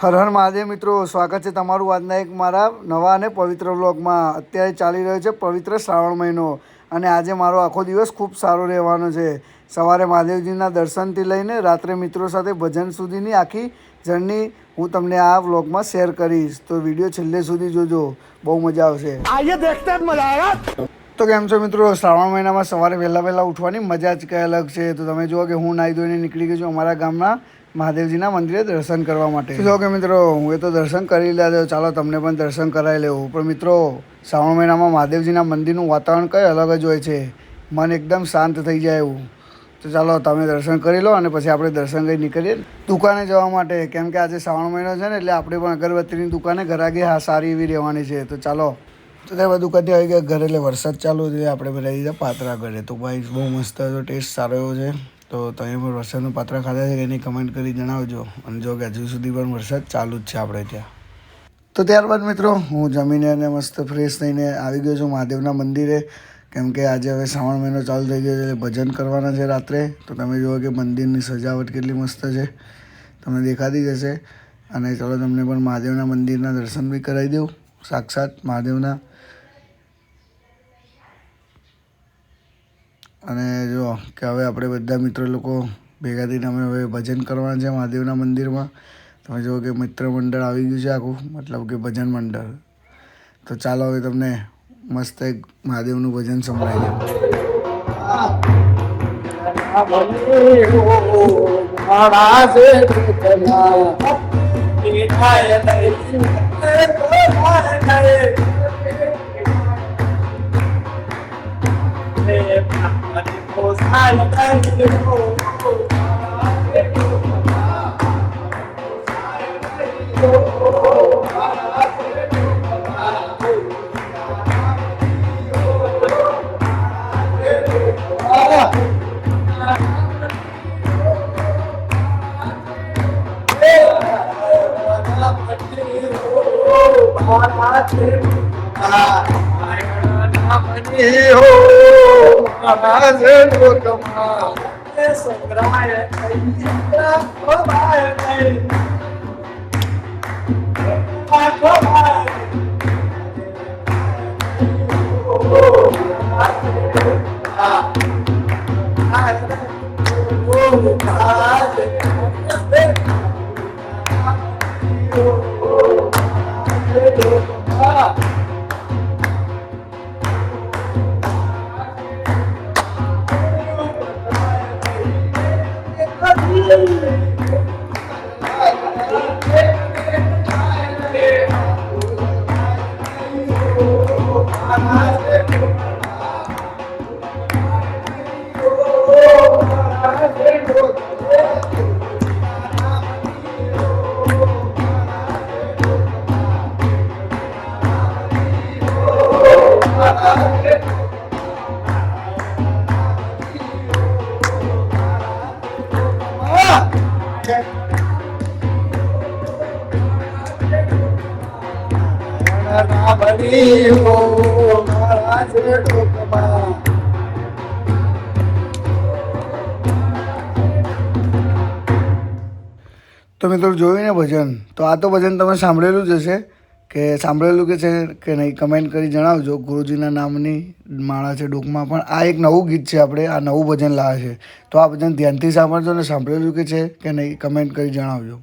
હર હર મહાદેવ મિત્રો, સ્વાગત છે તમારું આજના એક મારા નવા અને પવિત્ર વ્લોગમાં. અત્યારે ચાલી રહ્યો છે પવિત્ર શ્રાવણ મહિનો અને આજે મારો આખો દિવસ ખૂબ સારો રહેવાનો છે. સવારે મહાદેવજીના દર્શનથી લઈને રાત્રે મિત્રો સાથે ભજન સુધીની આખી જર્ની હું તમને આ વ્લોગમાં શેર કરીશ, તો વિડીયો છેલ્લે સુધી જોજો, બહુ મજા આવશે. આઈએ દેખતે જ મજા આયેગા. તો કેમ છો મિત્રો, શ્રાવણ મહિનામાં સવારે વહેલા ઉઠવાની મજા જ કંઈ અલગ છે. તો તમે જુઓ કે હું નાહી ધોઈને નીકળી ગયો છું અમારા ગામના મહાદેવજીના મંદિરે દર્શન કરવા માટે. જો કે મિત્રો હું એ તો દર્શન કરી લીધા, ચાલો તમને પણ દર્શન કરાવી લેવું. પણ મિત્રો શ્રાવણ મહિનામાં મહાદેવજીના મંદિરનું વાતાવરણ કંઈ અલગ જ હોય છે, મન એકદમ શાંત થઈ જાય એવું. તો ચાલો તમે દર્શન કરી લો અને પછી આપણે દર્શન કરી નીકળીએ દુકાને જવા માટે. કેમ કે આજે શ્રાવણ મહિનો છે ને, એટલે આપણે પણ અગરબત્તીની દુકાને ઘરાકી સારી એવી રહેવાની છે. તો ચાલો. તો ત્યાં દુકાનથી આવી ગયા ઘરે, એટલે વરસાદ ચાલુ થયો, આપણે બધા દીધા પાત્રા ઘરે. તો ભાઈ બહુ મસ્ત હતો, ટેસ્ટ સારો એવો છે. તો તમે પણ વરસાદનું પાત્રા ખાધા છે કે એની કમેન્ટ કરી જણાવજો. અને જો કે હજુ સુધી પણ વરસાદ ચાલુ જ છે આપણે ત્યાં. તો ત્યારબાદ મિત્રો હું જમીને અને મસ્ત ફ્રેશ થઈને આવી ગયો છું મહાદેવના મંદિરે. કેમ કે આજે હવે શ્રાવણ મહિનો ચાલુ થઈ ગયો છે, એટલે ભજન કરવાના છે રાત્રે. તો તમે જુઓ કે મંદિરની સજાવટ કેટલી મસ્ત છે, તમને દેખાતી જ હશે. અને ચાલો તમને પણ મહાદેવના મંદિરના દર્શન બી કરાવી દઉં, સાક્ષાત મહાદેવના. અને જો કે હવે આપણે બધા મિત્રો લોકો ભેગા થઈને અમે હવે ભજન કરવાના છે મહાદેવના મંદિરમાં. તમે જુઓ કે મિત્ર મંડળ આવી ગયું છે આખું, મતલબ કે ભજન મંડળ. તો ચાલો હવે તમને મસ્ત એક મહાદેવનું ભજન સંભળાવી તો મિત્રો જોયું ને ભજન. તો આ તો ભજન તમે સાંભળેલું જ હશે, કે સાંભળેલું કે છે કે નહીં કમેન્ટ કરી જણાવજો. ગુરુજીના નામની માળા છે ડોકમાં, પણ આ એક નવું ગીત છે, આપણે આ નવું ભજન લાવે છે. તો આ ભજન ધ્યાનથી સાંભળજો ને સાંભળેલું કે છે કે નહીં કમેન્ટ કરી જણાવજો.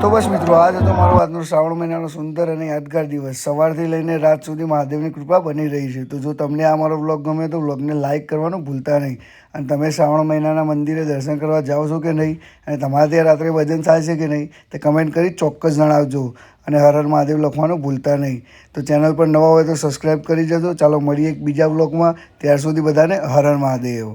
તો બસ મિત્રો, આજ હતો મારો આજનો શ્રાવણ મહિનાનો સુંદર અને યાદગાર દિવસ. સવારથી લઈને રાત સુધી મહાદેવની કૃપા બની રહી છે. તો જો તમને આ મારો વ્લોગ ગમે તો વ્લોગને લાઇક કરવાનું ભૂલતા નહીં. અને તમે શ્રાવણ મહિનાના મંદિરે દર્શન કરવા જાઓ છો કે નહીં, અને તમારે ત્યાં રાત્રે ભજન થાય છે કે નહીં, તે કમેન્ટ કરી ચોક્કસ જણાવજો. અને હર હર મહાદેવ લખવાનું ભૂલતા નહીં. તો ચેનલ પર નવા હોય તો સબસ્ક્રાઈબ કરી જજો. ચાલો મળીએ એક બીજા વ્લોગમાં. ત્યાર સુધી બધાને હર હર મહાદેવ.